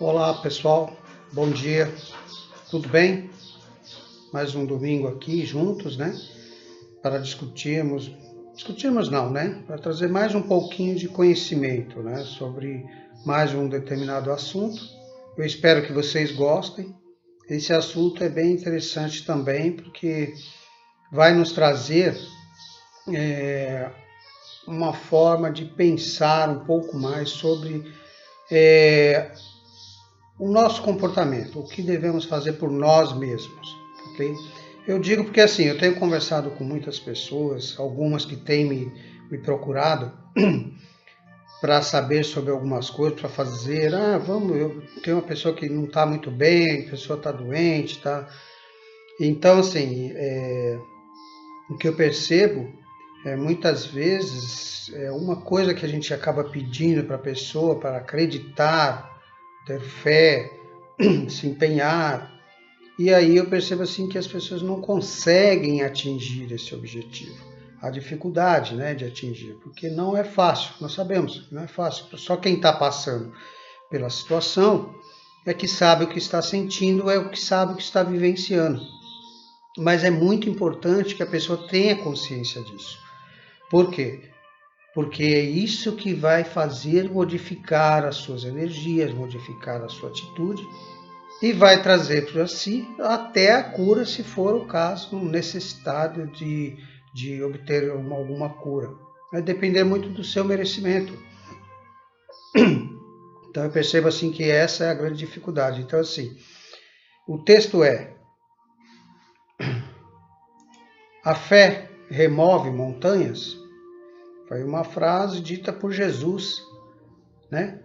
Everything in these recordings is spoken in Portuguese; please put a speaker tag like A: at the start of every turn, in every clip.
A: Olá pessoal, bom dia, tudo bem? Mais um domingo aqui juntos, né? Para discutirmos não, né? Para trazer mais um pouquinho de conhecimento, né? Sobre mais um determinado assunto. Eu espero que vocês gostem. Esse assunto é bem interessante também, porque vai nos trazer uma forma de pensar um pouco mais sobre o nosso comportamento, o que devemos fazer por nós mesmos, ok? Eu digo porque assim, eu tenho conversado com muitas pessoas, algumas que têm me procurado para saber sobre algumas coisas, para fazer, eu tenho uma pessoa que não está muito bem, a pessoa está doente, tá? Então assim, o que eu percebo muitas vezes uma coisa que a gente acaba pedindo para a pessoa, para acreditar, ter fé, se empenhar. E aí eu percebo assim que as pessoas não conseguem atingir esse objetivo. Há dificuldade, né, de atingir, porque não é fácil, nós sabemos, não é fácil. Só quem está passando pela situação é que sabe o que está sentindo, é o que sabe o que está vivenciando. Mas é muito importante que a pessoa tenha consciência disso. Por quê? Porque é isso que vai fazer modificar as suas energias, modificar a sua atitude e vai trazer para si até a cura, se for o caso, necessitado de obter alguma cura. Vai depender muito do seu merecimento. Então eu percebo assim que essa é a grande dificuldade. Então assim, o texto é: a fé remove montanhas. Foi uma frase dita por Jesus, né?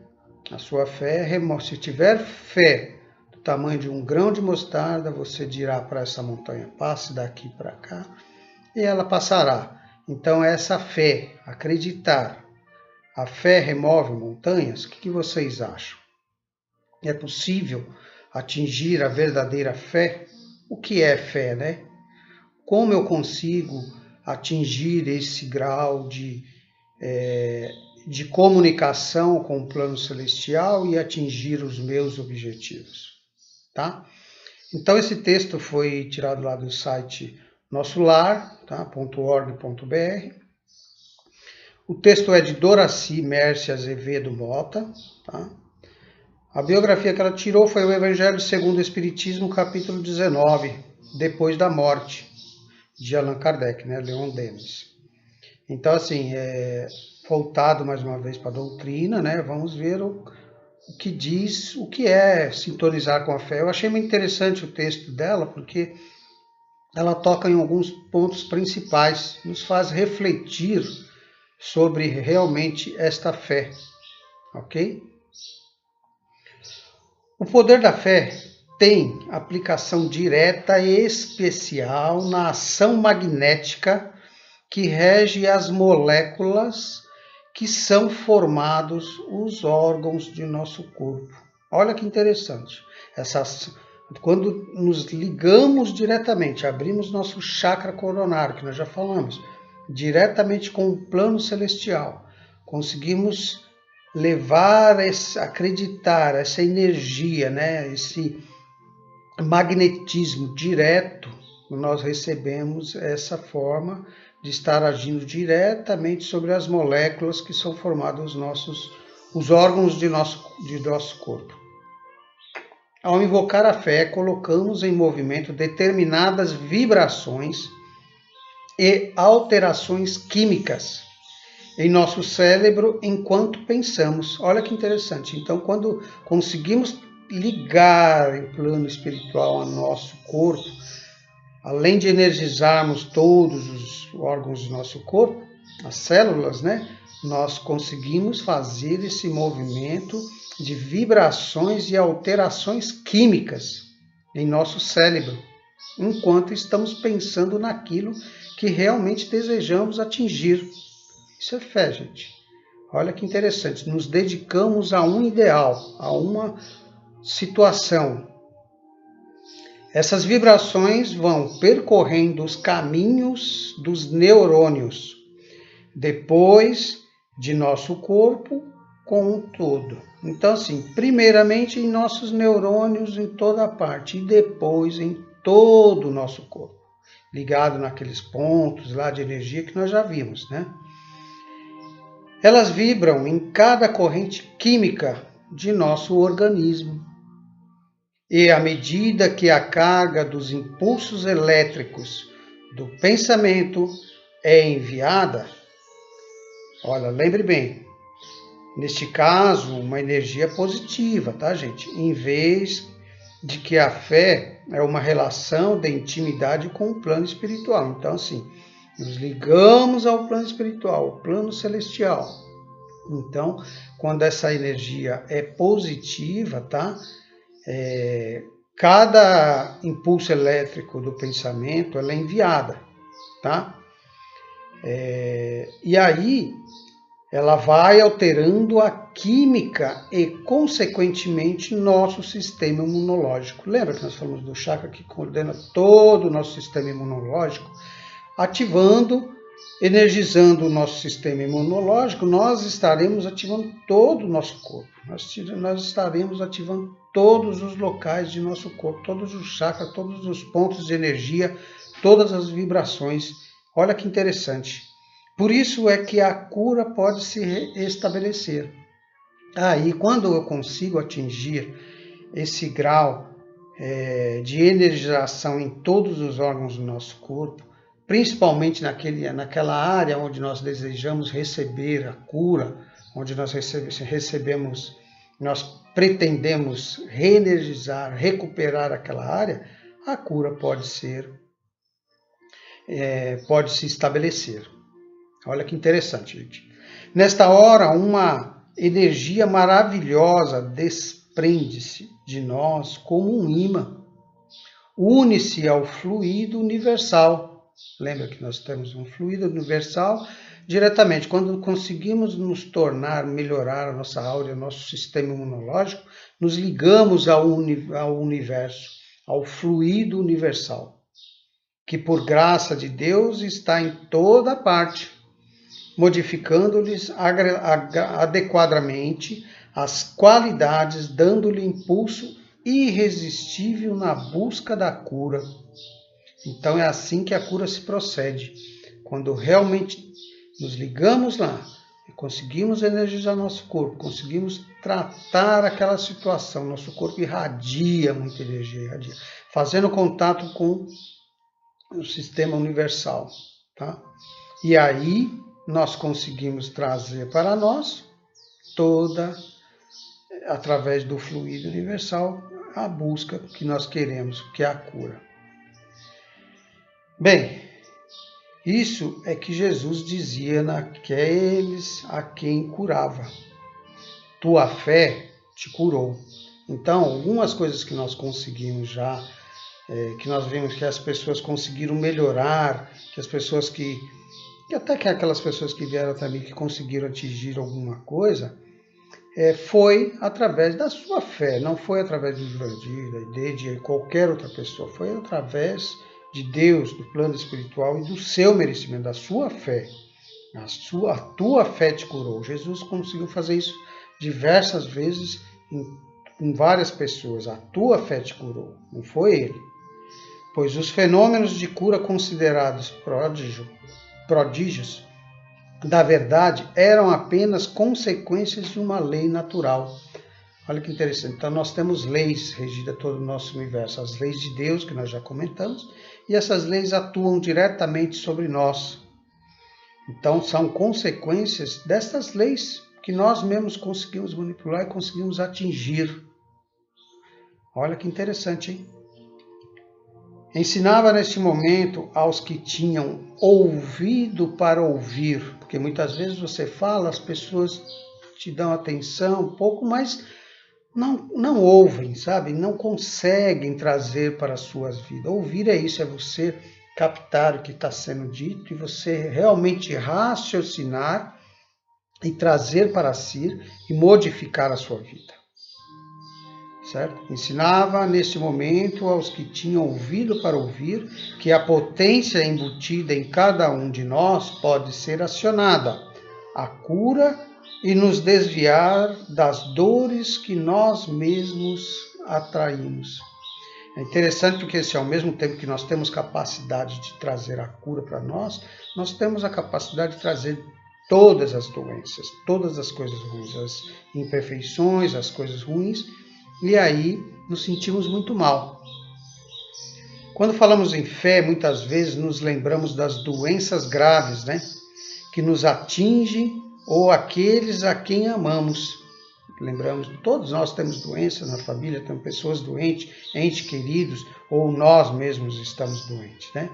A: A sua fé remove. Se tiver fé do tamanho de um grão de mostarda, você dirá para essa montanha: passe daqui para cá, e ela passará. Então essa fé, acreditar, a fé remove montanhas. O que vocês acham? É possível atingir a verdadeira fé? O que é fé, né? Como eu consigo atingir esse grau de comunicação com o plano celestial e atingir os meus objetivos, tá? Então esse texto foi tirado lá do site Nosso Lar, tá? .org.br. O texto é de Doraci Mércia Azevedo Mota, tá? A biografia que ela tirou foi o Evangelho segundo o Espiritismo, capítulo 19, Depois da Morte, de Allan Kardec, né? Leon Denis. Então, assim, voltado mais uma vez para a doutrina, né? Vamos ver o que diz, o que é sintonizar com a fé. Eu achei muito interessante o texto dela, porque ela toca em alguns pontos principais, nos faz refletir sobre realmente esta fé, ok? O poder da fé tem aplicação direta e especial na ação magnética que rege as moléculas que são formados os órgãos de nosso corpo. Olha que interessante. Quando nos ligamos diretamente, abrimos nosso chakra coronário, que nós já falamos, diretamente com o plano celestial, conseguimos levar, acreditar, essa energia, né, esse magnetismo direto, nós recebemos essa forma de estar agindo diretamente sobre as moléculas que são formadas os órgãos de nosso corpo. Ao invocar a fé, colocamos em movimento determinadas vibrações e alterações químicas em nosso cérebro enquanto pensamos. Olha que interessante. Então, quando conseguimos ligar em plano espiritual ao nosso corpo, além de energizarmos todos os órgãos do nosso corpo, as células, né, nós conseguimos fazer esse movimento de vibrações e alterações químicas em nosso cérebro, enquanto estamos pensando naquilo que realmente desejamos atingir. Isso é fé, gente. Olha que interessante. Nos dedicamos a um ideal, a uma situação. Essas vibrações vão percorrendo os caminhos dos neurônios, depois de nosso corpo, com um todo. Então, assim, primeiramente em nossos neurônios em toda a parte e depois em todo o nosso corpo, ligado naqueles pontos lá de energia que nós já vimos, né? Elas vibram em cada corrente química de nosso organismo. E à medida que a carga dos impulsos elétricos do pensamento é enviada, olha, lembre bem, neste caso, uma energia positiva, tá, gente? Em vez de que a fé é uma relação de intimidade com o plano espiritual. Então, assim, nos ligamos ao plano espiritual, ao plano celestial. Então, quando essa energia é positiva, tá? Cada impulso elétrico do pensamento ela é enviada, tá? E aí ela vai alterando a química e, consequentemente, nosso sistema imunológico. Lembra que nós falamos do chakra que coordena todo o nosso sistema imunológico? Ativando, energizando o nosso sistema imunológico, nós estaremos ativando todo o nosso corpo. Nós estaremos ativando todos os locais de nosso corpo, todos os chakras, todos os pontos de energia, todas as vibrações. Olha que interessante. Por isso é que a cura pode se restabelecer. Aí, quando eu consigo atingir esse grau de energização em todos os órgãos do nosso corpo, principalmente naquela área onde nós desejamos receber a cura, onde nós nós pretendemos reenergizar, recuperar aquela área, a cura pode se estabelecer. Olha que interessante, gente. Nesta hora, uma energia maravilhosa desprende-se de nós como um imã. Une-se ao fluido universal. Lembra que nós temos um fluido universal diretamente. Quando conseguimos nos tornar, melhorar a nossa áurea, nosso sistema imunológico, nos ligamos ao universo, ao fluido universal, que por graça de Deus está em toda parte, modificando-lhes adequadamente as qualidades, dando-lhe impulso irresistível na busca da cura. Então é assim que a cura se procede. Quando realmente nos ligamos lá, e conseguimos energizar nosso corpo, conseguimos tratar aquela situação, nosso corpo irradia muita energia, fazendo contato com o sistema universal, tá? E aí nós conseguimos trazer para nós através do fluido universal, a busca que nós queremos, que é a cura. Bem, isso é que Jesus dizia naqueles a quem curava. Tua fé te curou. Então, algumas coisas que nós conseguimos já, que nós vimos que as pessoas conseguiram melhorar, que as pessoas até que aquelas pessoas que vieram também que conseguiram atingir alguma coisa, foi através da sua fé, não foi através do Jurandir, de qualquer outra pessoa, foi através de Deus, do plano espiritual e do seu merecimento, da sua fé. A tua fé te curou. Jesus conseguiu fazer isso diversas vezes em várias pessoas. A tua fé te curou, não foi ele. Pois os fenômenos de cura considerados prodígios da verdade eram apenas consequências de uma lei natural. Olha que interessante. Então nós temos leis regidas todo o nosso universo, as leis de Deus que nós já comentamos, e essas leis atuam diretamente sobre nós. Então são consequências dessas leis que nós mesmos conseguimos manipular e conseguimos atingir. Olha que interessante, hein? Ensinava neste momento aos que tinham ouvido para ouvir, porque muitas vezes você fala, as pessoas te dão atenção um pouco, mas não ouvem, sabe? Não conseguem trazer para as suas vidas. Ouvir é isso, é você captar o que está sendo dito e você realmente raciocinar e trazer para si e modificar a sua vida. Certo? Ensinava nesse momento aos que tinham ouvido para ouvir que a potência embutida em cada um de nós pode ser acionada. A cura e nos desviar das dores que nós mesmos atraímos. É interessante porque ao mesmo tempo que nós temos capacidade de trazer a cura para nós temos a capacidade de trazer todas as doenças, todas as coisas ruins, as imperfeições, as coisas ruins, e aí nos sentimos muito mal. Quando falamos em fé, muitas vezes nos lembramos das doenças graves, né? Que nos atingem ou aqueles a quem amamos. Lembramos, todos nós temos doenças na família, temos pessoas doentes, entes queridos, ou nós mesmos estamos doentes, né?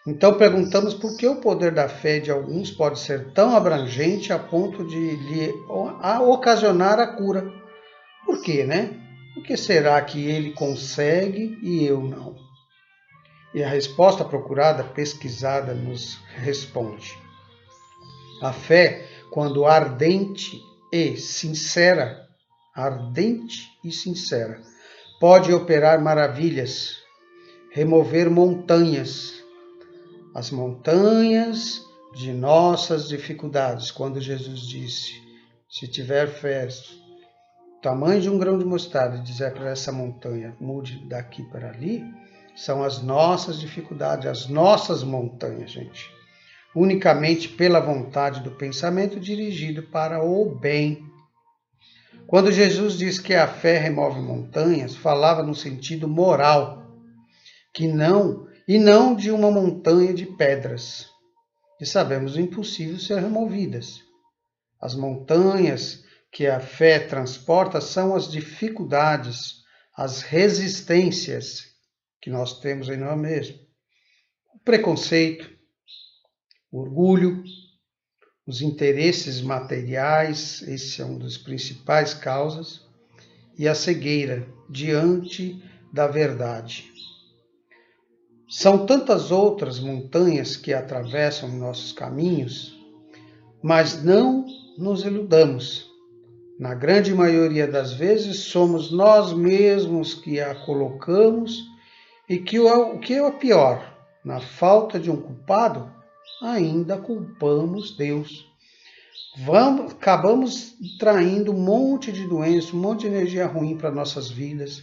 A: Então perguntamos por que o poder da fé de alguns pode ser tão abrangente a ponto de lhe ocasionar a cura. Por quê, né? Por que será que ele consegue e eu não? E a resposta procurada, pesquisada, nos responde. A fé, quando ardente e sincera, pode operar maravilhas, remover montanhas, as montanhas de nossas dificuldades. Quando Jesus disse, se tiver fé, tamanho de um grão de mostarda, e dizer para essa montanha, mude daqui para ali, são as nossas dificuldades, as nossas montanhas, gente. Unicamente pela vontade do pensamento dirigido para o bem. Quando Jesus diz que a fé remove montanhas, falava no sentido moral, e não de uma montanha de pedras, que sabemos impossível ser removidas. As montanhas que a fé transporta são as dificuldades, as resistências que nós temos em nós mesmos. O preconceito, o orgulho, os interesses materiais, esse é um dos principais causas, e a cegueira diante da verdade. São tantas outras montanhas que atravessam nossos caminhos, mas não nos iludamos. Na grande maioria das vezes, somos nós mesmos que a colocamos e que o que é pior, na falta de um culpado, ainda culpamos Deus. Acabamos traindo um monte de doenças, um monte de energia ruim para nossas vidas,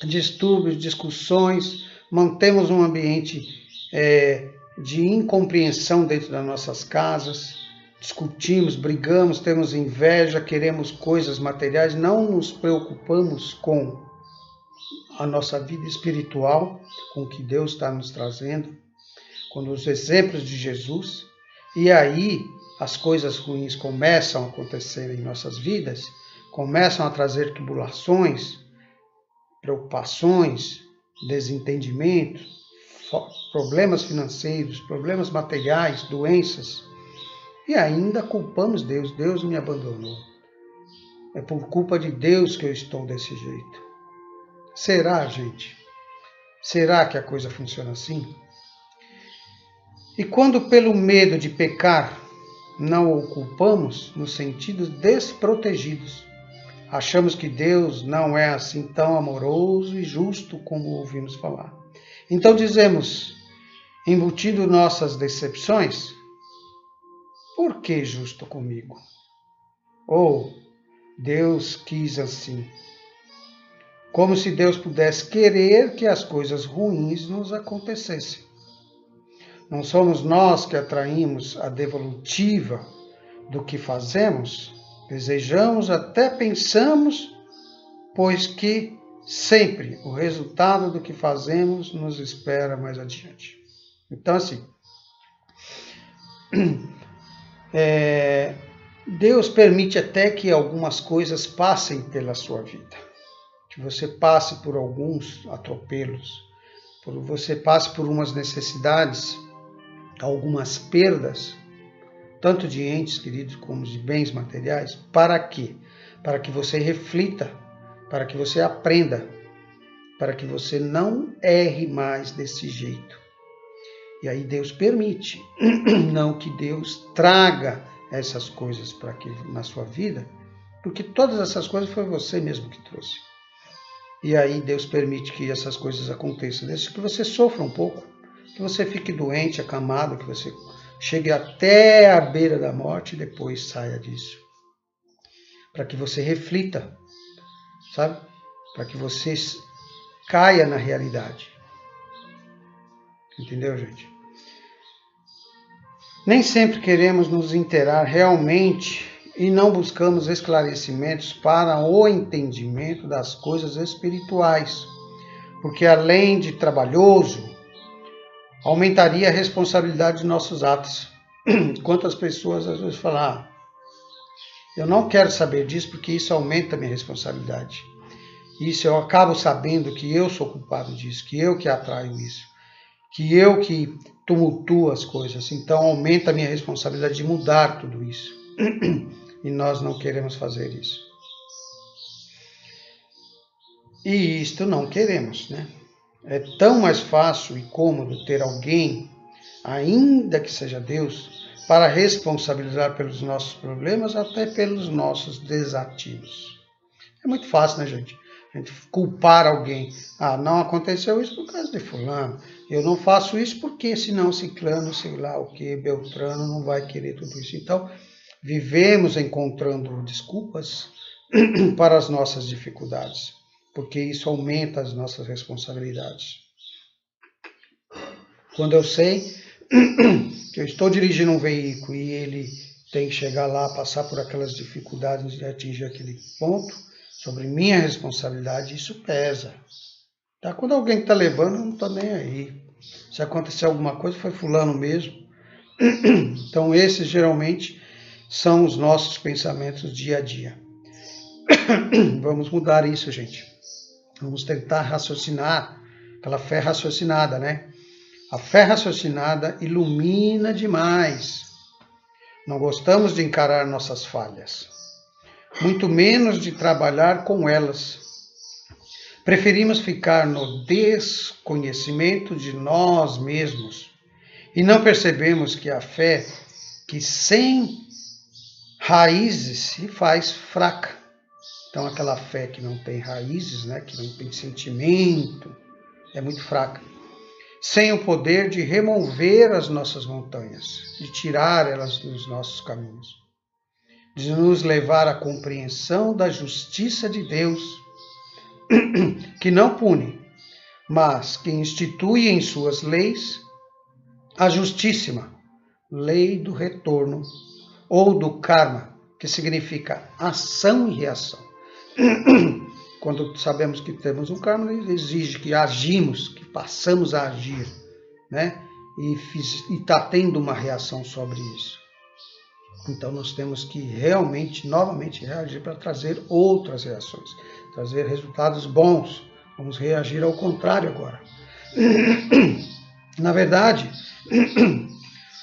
A: distúrbios, discussões, mantemos um ambiente de incompreensão dentro das nossas casas, discutimos, brigamos, temos inveja, queremos coisas materiais, não nos preocupamos com a nossa vida espiritual, com o que Deus está nos trazendo, com os exemplos de Jesus, e aí as coisas ruins começam a acontecer em nossas vidas, começam a trazer tribulações, preocupações, desentendimento, problemas financeiros, problemas materiais, doenças, e ainda culpamos Deus. Deus me abandonou. É por culpa de Deus que eu estou desse jeito. Será, gente? Será que a coisa funciona assim? E quando pelo medo de pecar não o culpamos, nos sentidos desprotegidos, achamos que Deus não é assim tão amoroso e justo como ouvimos falar. Então dizemos, embutindo nossas decepções, por que justo comigo? Ou Deus quis assim. Como se Deus pudesse querer que as coisas ruins nos acontecessem. Não somos nós que atraímos a devolutiva do que fazemos? Desejamos, até pensamos, pois que sempre o resultado do que fazemos nos espera mais adiante. Então, assim, Deus permite até que algumas coisas passem pela sua vida. Que você passe por alguns atropelos, você passe por umas necessidades, algumas perdas, tanto de entes queridos como de bens materiais. Para quê? Para que você reflita, para que você aprenda, para que você não erre mais desse jeito. E aí Deus permite, não que Deus traga essas coisas na sua vida, porque todas essas coisas foi você mesmo que trouxe. E aí Deus permite que essas coisas aconteçam, desde que você sofra um pouco, que você fique doente, acamado, que você chegue até a beira da morte e depois saia disso. para que você reflita, sabe? Para que você caia na realidade. Entendeu, gente? Nem sempre queremos nos inteirar realmente e não buscamos esclarecimentos para o entendimento das coisas espirituais, porque além de trabalhoso, aumentaria a responsabilidade de nossos atos. Quantas pessoas às vezes falam, eu não quero saber disso porque isso aumenta a minha responsabilidade. Isso eu acabo sabendo que eu sou culpado disso, que eu que atraio isso, que eu que tumultuo as coisas, então aumenta a minha responsabilidade de mudar tudo isso. E nós não queremos fazer isso. E isto não queremos, né? É tão mais fácil e cômodo ter alguém, ainda que seja Deus, para responsabilizar pelos nossos problemas, até pelos nossos desatinos. É muito fácil, né, gente? A gente culpar alguém. Não aconteceu isso por causa de fulano. Eu não faço isso porque senão ciclano, sei lá o que, beltrano não vai querer tudo isso. Então, vivemos encontrando desculpas para as nossas dificuldades, porque isso aumenta as nossas responsabilidades. Quando eu sei que eu estou dirigindo um veículo e ele tem que chegar lá, passar por aquelas dificuldades e atingir aquele ponto, sobre minha responsabilidade, isso pesa. Tá? Quando alguém está levando, eu não estou nem aí. Se acontecer alguma coisa, foi fulano mesmo. Então, esses geralmente são os nossos pensamentos dia a dia. Vamos mudar isso, gente. Vamos tentar raciocinar, aquela fé raciocinada, né? A fé raciocinada ilumina demais. Não gostamos de encarar nossas falhas, muito menos de trabalhar com elas. Preferimos ficar no desconhecimento de nós mesmos e não percebemos que a fé, que sem raízes, se faz fraca. Então, aquela fé que não tem raízes, né, que não tem sentimento, é muito fraca. Sem o poder de remover as nossas montanhas, de tirar elas dos nossos caminhos, de nos levar à compreensão da justiça de Deus, que não pune, mas que institui em suas leis a justíssima lei do retorno ou do karma, que significa ação e reação. Quando sabemos que temos um karma, ele exige que agimos, que passamos a agir, né? E está tendo uma reação sobre isso. Então nós temos que realmente, novamente, reagir para trazer outras reações, trazer resultados bons. Vamos reagir ao contrário agora. Na verdade,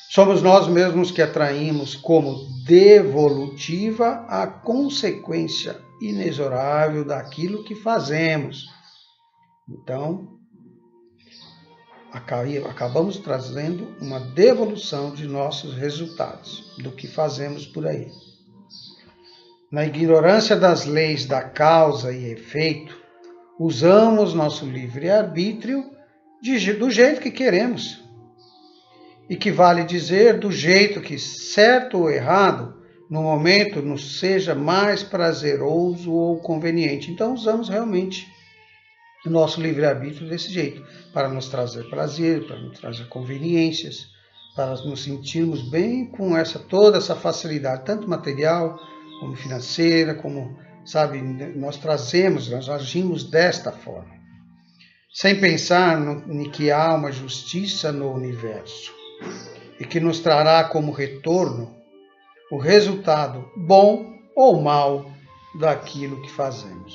A: somos nós mesmos que atraímos como devolutiva a consequência inexorável daquilo que fazemos. Então, acabamos trazendo uma devolução de nossos resultados, do que fazemos por aí. Na ignorância das leis da causa e efeito, usamos nosso livre-arbítrio do jeito que queremos. E que vale dizer do jeito que, certo ou errado, no momento nos seja mais prazeroso ou conveniente. Então usamos realmente o nosso livre-arbítrio desse jeito, para nos trazer prazer, para nos trazer conveniências, para nos sentirmos bem com toda essa facilidade, tanto material como financeira, como, sabe, nós agimos desta forma, sem pensar em que há uma justiça no universo e que nos trará como retorno o resultado bom ou mal daquilo que fazemos.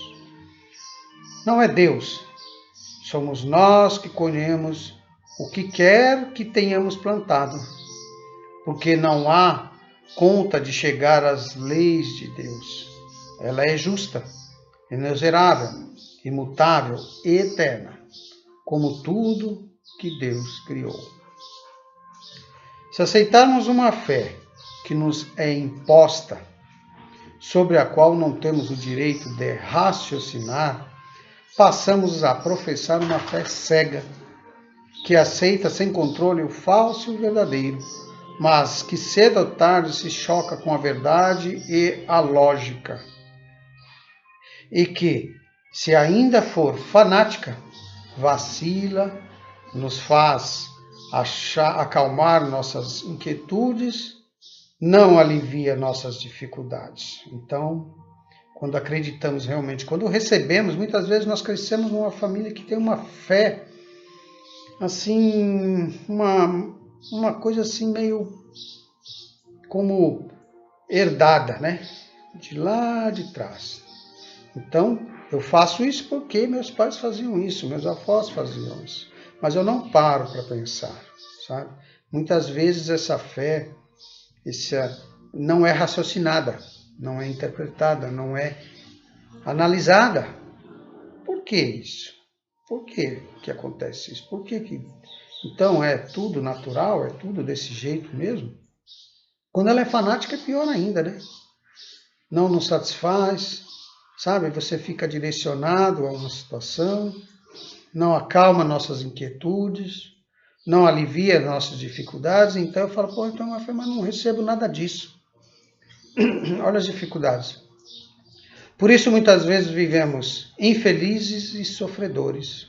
A: Não é Deus, somos nós que colhemos o que quer que tenhamos plantado, porque não há conta de chegar às leis de Deus. Ela é justa, inexorável, imutável e eterna, como tudo que Deus criou. Se aceitarmos uma fé que nos é imposta, sobre a qual não temos o direito de raciocinar, passamos a professar uma fé cega, que aceita sem controle o falso e o verdadeiro, mas que cedo ou tarde se choca com a verdade e a lógica. e que, se ainda for fanática, vacila, nos faz acalmar nossas inquietudes, não alivia nossas dificuldades. Então, quando acreditamos realmente, quando recebemos, muitas vezes nós crescemos numa família que tem uma fé, assim, uma coisa assim meio como herdada, né? De lá de trás. Então, eu faço isso porque meus pais faziam isso, meus avós faziam isso. Mas eu não paro para pensar, sabe? Muitas vezes essa fé não é raciocinada, não é interpretada, não é analisada. Por que isso? Por que acontece isso? Por que... Então é tudo natural, é tudo desse jeito mesmo? Quando ela é fanática é pior ainda, né? Não nos satisfaz, sabe? Você fica direcionado a uma situação, não acalma nossas inquietudes, não alivia nossas dificuldades. Então eu falo, pô, então mas não recebo nada disso. Olha as dificuldades. Por isso muitas vezes vivemos infelizes e sofredores,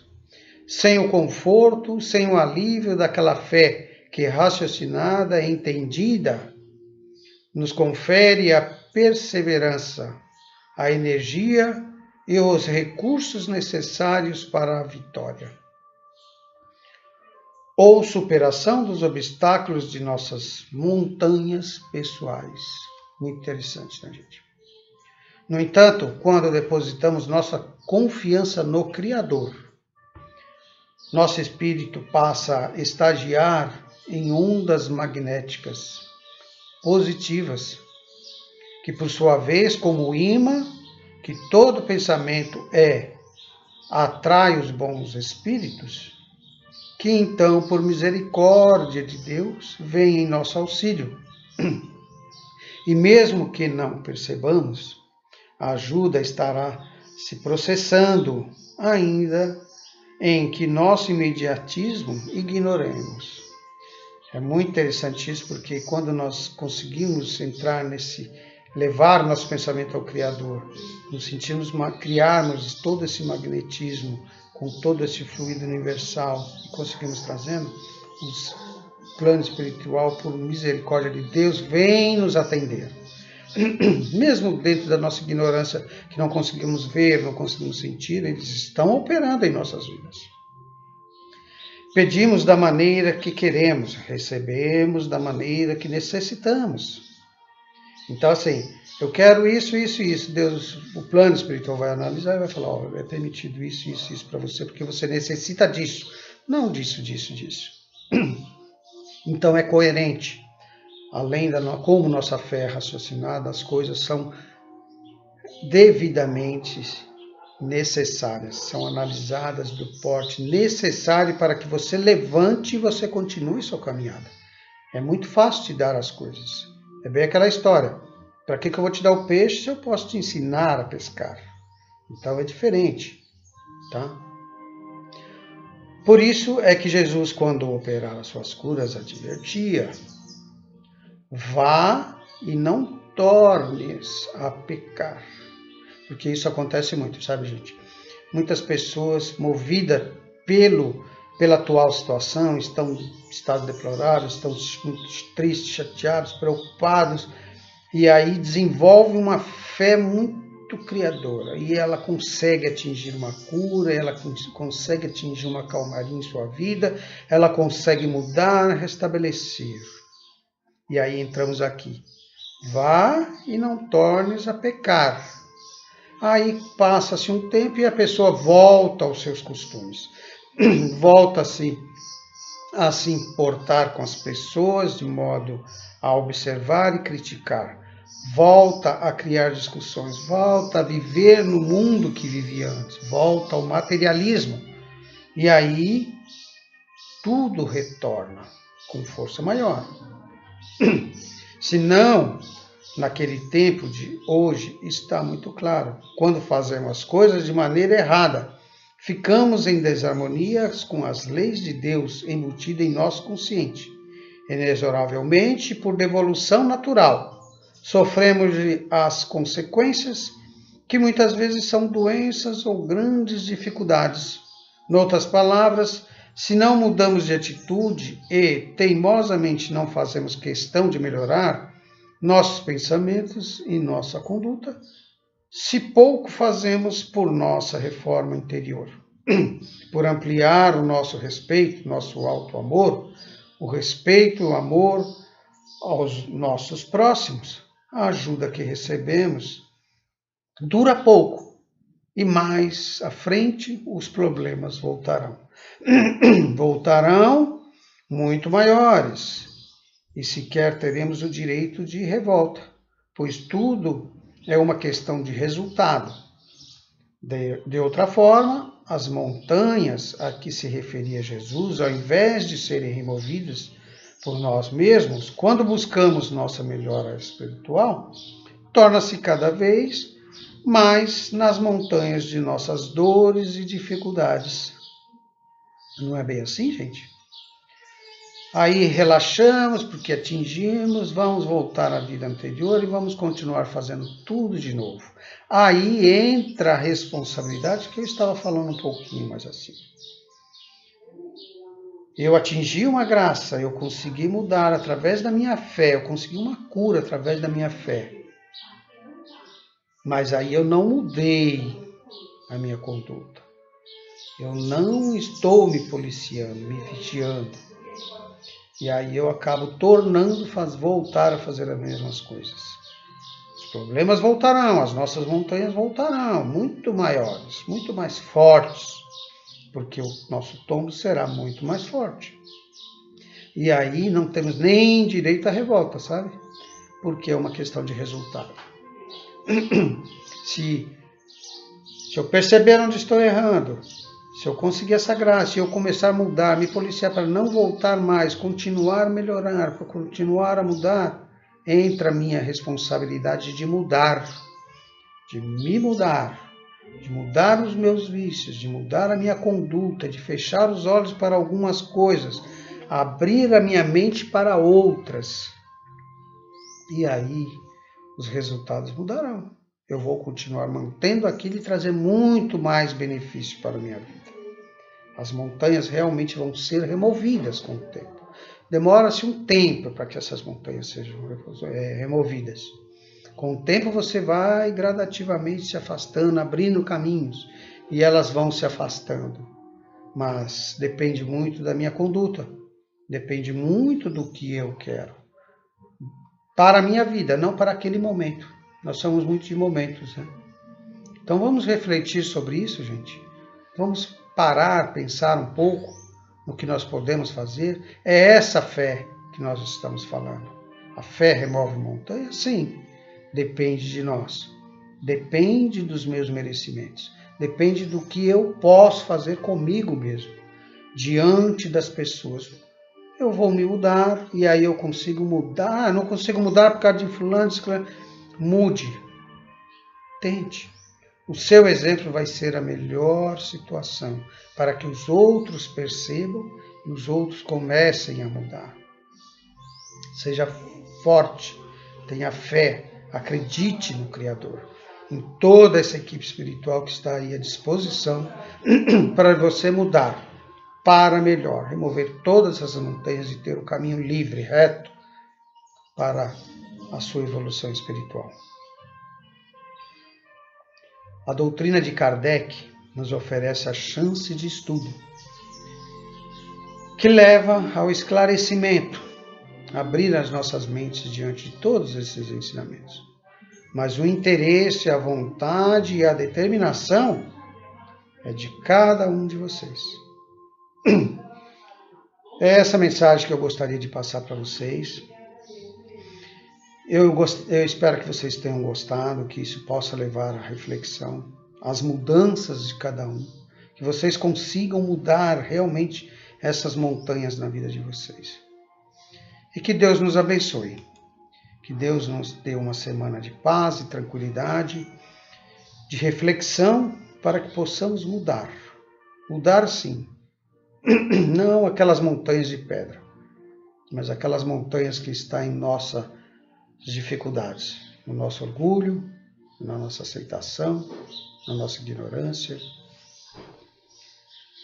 A: sem o conforto, sem o alívio daquela fé que raciocinada e entendida nos confere a perseverança, a energia e os recursos necessários para a vitória ou superação dos obstáculos de nossas montanhas pessoais. Muito interessante, né, gente? No entanto, quando depositamos nossa confiança no Criador, nosso espírito passa a estagiar em ondas magnéticas positivas, que por sua vez, como imã que todo pensamento atrai os bons espíritos, que então, por misericórdia de Deus, vem em nosso auxílio. E mesmo que não percebamos, a ajuda estará se processando ainda em que nosso imediatismo ignoremos. É muito interessante isso, porque quando nós conseguimos entrar levar nosso pensamento ao Criador, nos sentimos criarmos todo esse magnetismo com todo esse fluido universal e conseguimos trazendo, o plano espiritual, por misericórdia de Deus, vem nos atender. Mesmo dentro da nossa ignorância, que não conseguimos ver, não conseguimos sentir, eles estão operando em nossas vidas. Pedimos da maneira que queremos, recebemos da maneira que necessitamos. Então, assim, eu quero isso, isso e isso. Deus, o plano espiritual vai analisar e vai falar, ó, é permitido isso, isso, isso para você, porque você necessita disso. Não disso, disso, disso. Então, é coerente. Além como nossa fé é raciocinada, as coisas são devidamente necessárias, são analisadas do porte necessário para que você levante e você continue sua caminhada. É muito fácil te dar as coisas. É bem aquela história. Para que eu vou te dar o peixe se eu posso te ensinar a pescar? Então é diferente, tá? Por isso é que Jesus, quando operava as suas curas, advertia: vá e não tornes a pecar. Porque isso acontece muito, sabe, gente? Muitas pessoas, movidas pela atual situação, estão em estado deplorável, estão muito tristes, chateados, preocupados, e aí desenvolve uma fé muito criadora, e ela consegue atingir uma cura, ela consegue atingir uma calmaria em sua vida, ela consegue mudar, restabelecer. E aí entramos aqui. Vá e não tornes a pecar. Aí passa-se um tempo e a pessoa volta aos seus costumes. Volta a se importar com as pessoas de modo a observar e criticar. Volta a criar discussões. Volta a viver no mundo que vivia antes. Volta ao materialismo. E aí tudo retorna com força maior. Se não, naquele tempo de hoje, está muito claro. Quando fazemos as coisas de maneira errada, ficamos em desarmonia com as leis de Deus embutidas em nosso consciente. Inexoravelmente, por devolução natural, sofremos as consequências que muitas vezes são doenças ou grandes dificuldades. Em outras palavras, se não mudamos de atitude e teimosamente não fazemos questão de melhorar nossos pensamentos e nossa conduta, se pouco fazemos por nossa reforma interior, por ampliar o nosso respeito, nosso auto-amor, o respeito e o amor aos nossos próximos, a ajuda que recebemos dura pouco e mais à frente os problemas voltarão. Voltarão muito maiores e sequer teremos o direito de revolta, pois tudo é uma questão de resultado. De outra forma, as montanhas a que se referia Jesus, ao invés de serem removidas por nós mesmos, quando buscamos nossa melhora espiritual, torna-se cada vez mais nas montanhas de nossas dores e dificuldades. Não é bem assim, gente? Aí relaxamos porque atingimos, vamos voltar à vida anterior e vamos continuar fazendo tudo de novo. Aí entra a responsabilidade que eu estava falando um pouquinho mais assim. Eu atingi uma graça, eu consegui mudar através da minha fé, eu consegui uma cura através da minha fé. Mas aí eu não mudei a minha conduta. Eu não estou me policiando, me vigiando. E aí eu acabo voltar a fazer as mesmas coisas. Os problemas voltarão, as nossas montanhas voltarão, muito maiores, muito mais fortes, porque o nosso tombo será muito mais forte. E aí não temos nem direito à revolta, sabe? Porque é uma questão de resultado. Se eu perceber onde estou errando, se eu conseguir essa graça, se eu começar a mudar, me policiar para não voltar mais, continuar a melhorar, para continuar a mudar, entra a minha responsabilidade de mudar, de me mudar, de mudar os meus vícios, de mudar a minha conduta, de fechar os olhos para algumas coisas, abrir a minha mente para outras. E aí os resultados mudarão. Eu vou continuar mantendo aquilo e trazer muito mais benefício para a minha vida. As montanhas realmente vão ser removidas com o tempo. Demora-se um tempo para que essas montanhas sejam removidas. Com o tempo você vai gradativamente se afastando, abrindo caminhos, e elas vão se afastando. Mas depende muito da minha conduta, depende muito do que eu quero. Para a minha vida, não para aquele momento. Nós somos muito de momentos, né? Então vamos refletir sobre isso, gente. Vamos parar, pensar um pouco no que nós podemos fazer. É essa fé que nós estamos falando. A fé remove montanhas? Sim. Depende de nós. Depende dos meus merecimentos. Depende do que eu posso fazer comigo mesmo, diante das pessoas. Eu vou me mudar e aí eu consigo mudar. Não consigo mudar por causa de fulano. Mude. Tente. O seu exemplo vai ser a melhor situação para que os outros percebam e os outros comecem a mudar. Seja forte, tenha fé, acredite no Criador, em toda essa equipe espiritual que está aí à disposição para você mudar para melhor, remover todas as montanhas e ter o caminho livre, reto para a sua evolução espiritual. A doutrina de Kardec nos oferece a chance de estudo, que leva ao esclarecimento, abrir as nossas mentes diante de todos esses ensinamentos. Mas o interesse, a vontade e a determinação é de cada um de vocês. É essa mensagem que eu gostaria de passar para vocês. Eu espero que vocês tenham gostado, que isso possa levar à reflexão, às mudanças de cada um, que vocês consigam mudar realmente essas montanhas na vida de vocês. E que Deus nos abençoe, que Deus nos dê uma semana de paz e tranquilidade, de reflexão, para que possamos mudar. Mudar sim, não aquelas montanhas de pedra, mas aquelas montanhas que estão em nossas dificuldades, no nosso orgulho, na nossa aceitação, na nossa ignorância.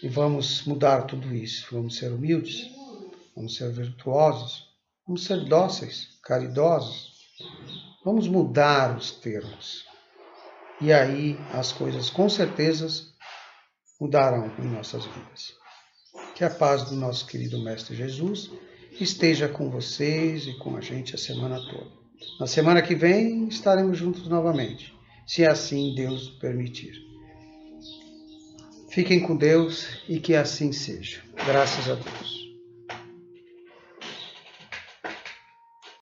A: E vamos mudar tudo isso. Vamos ser humildes, vamos ser virtuosos, vamos ser dóceis, caridosos. Vamos mudar os termos. E aí as coisas com certeza mudarão em nossas vidas. Que a paz do nosso querido Mestre Jesus esteja com vocês e com a gente a semana toda. Na semana que vem estaremos juntos novamente, se assim Deus permitir. Fiquem com Deus e que assim seja. Graças a Deus.